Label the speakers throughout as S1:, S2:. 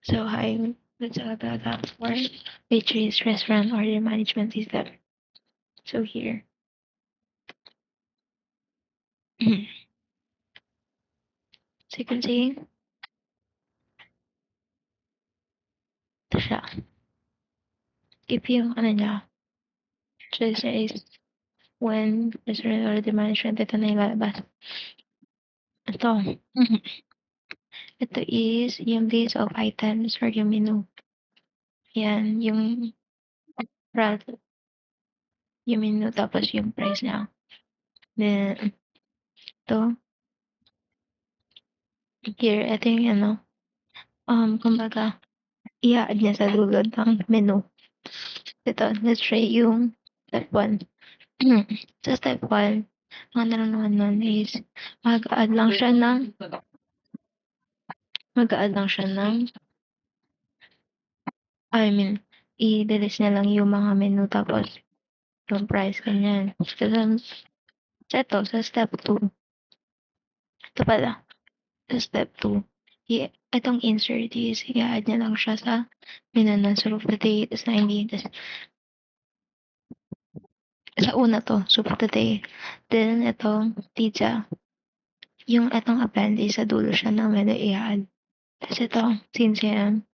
S1: So let's talk about that for which is restaurant order management system. So here. So you can see ito siya. If yung ano niya, so it says when restaurant order management, ito na yung lalabas. Ito. Ito is yung list of items or yung menu. Yan, yung price, yung menu tapos yung price niya. Then, ito, here, ito yung ano, kumbaga, i-add niya sa dulo ng menu. Ito, let's try yung step 1. Sa step 1, ang ano lang naman nun is, mag-add lang siya ng, I mean, i-delete niya lang yung mga menu tapos yung price, ganyan. So, ito, sa step 2, ito pala, sa step 2, itong insert is, i-add niya lang siya sa menu na soup of the day, tapos 90, tapos sa una to, soup of the day. Then, itong pizza, yung itong appendix sa dulo siya ng menu i-add. Tapos ito, since yan,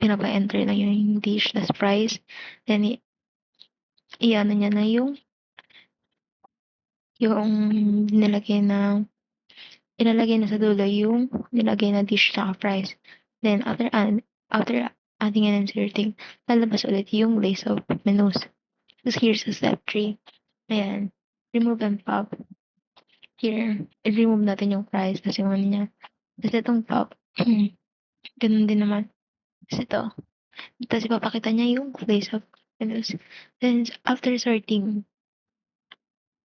S1: pinapa-enter lang yung dish, tas price, then i-ano niya na yung nilagay na ilalagay na sa dulo yung nilagay na dish sa price. Then after adding and inserting, lalabas ulit yung list of menus. Tapos here's the step 3. Ayan, remove and pop. Here, i-remove natin yung price kasi yung ano niya. Tapos itong pop, ganun din naman. Tapos ito, tapos ipapakita niya yung list of menus. Then after sorting,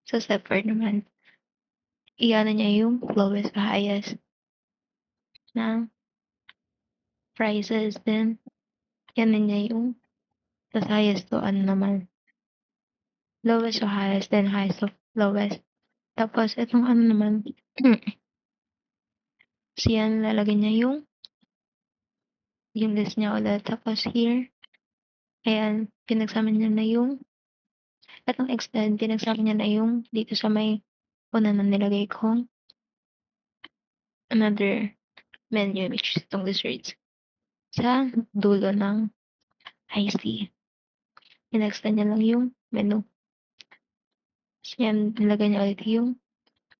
S1: sa step 4 naman, i-ano niya yung lowest to highest na prices. Then, yan niya yung tas highest to ano naman, lowest to highest, then highest to lowest. Tapos, itong ano naman, siyan lalagay niya yung list niya ulit. Tapos here, ayan, pinagsama niya na yung, itong extend, pinagsama niya na yung dito sa may una na nilagay kong another menu, which is itong desserts. Sa dulo ng IC. Pinextend niya lang yung menu. So, yan, nilagay niya ulit yung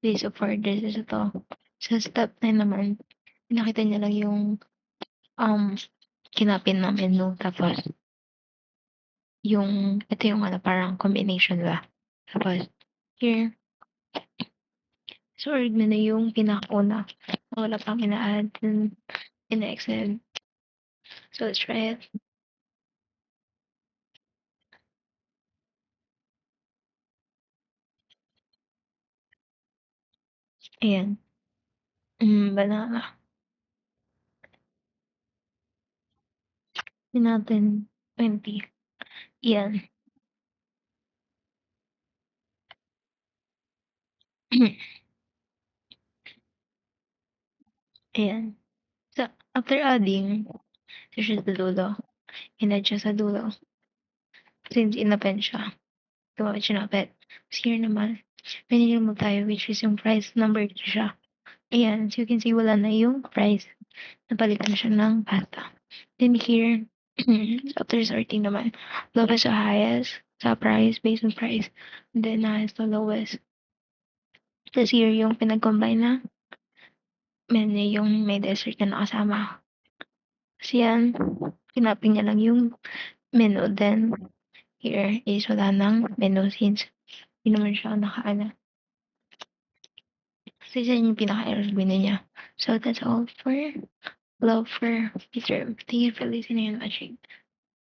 S1: list of orders. Ito. Sa step 9 naman, pinakita niya lang yung kinapin na menu. Tapos, ito yung ano, parang combination ba. Tapos, here, sorry mo na yung pinakauna. Wala pang ina-add in Excel. So, let's try it. Ayan. Banana. Yun natin 20. Ayan. Ayan. So, after adding, so siya sa dulo. In-add siya sa dulo. Since in-append siya. Gumamit siya ng append. Tapos here naman, may nilimog tayo which is yung price number 2 siya. Ayan. So, you can see wala na yung price. Napalitan siya ng pasta. Then here, after sorting naman, lowest to highest sa price, based on price. And then highest to lowest. Tapos here yung pinag-combine na menu yung may dessert na nakasama. Kasi yan, pinapin niya lang yung menu. Then, here is wala ng menu since hindi naman siya nakaana. Kasi yan yung pinaka-error menu niya. So, that's all for Love for Peter. Thank you for listening and watching.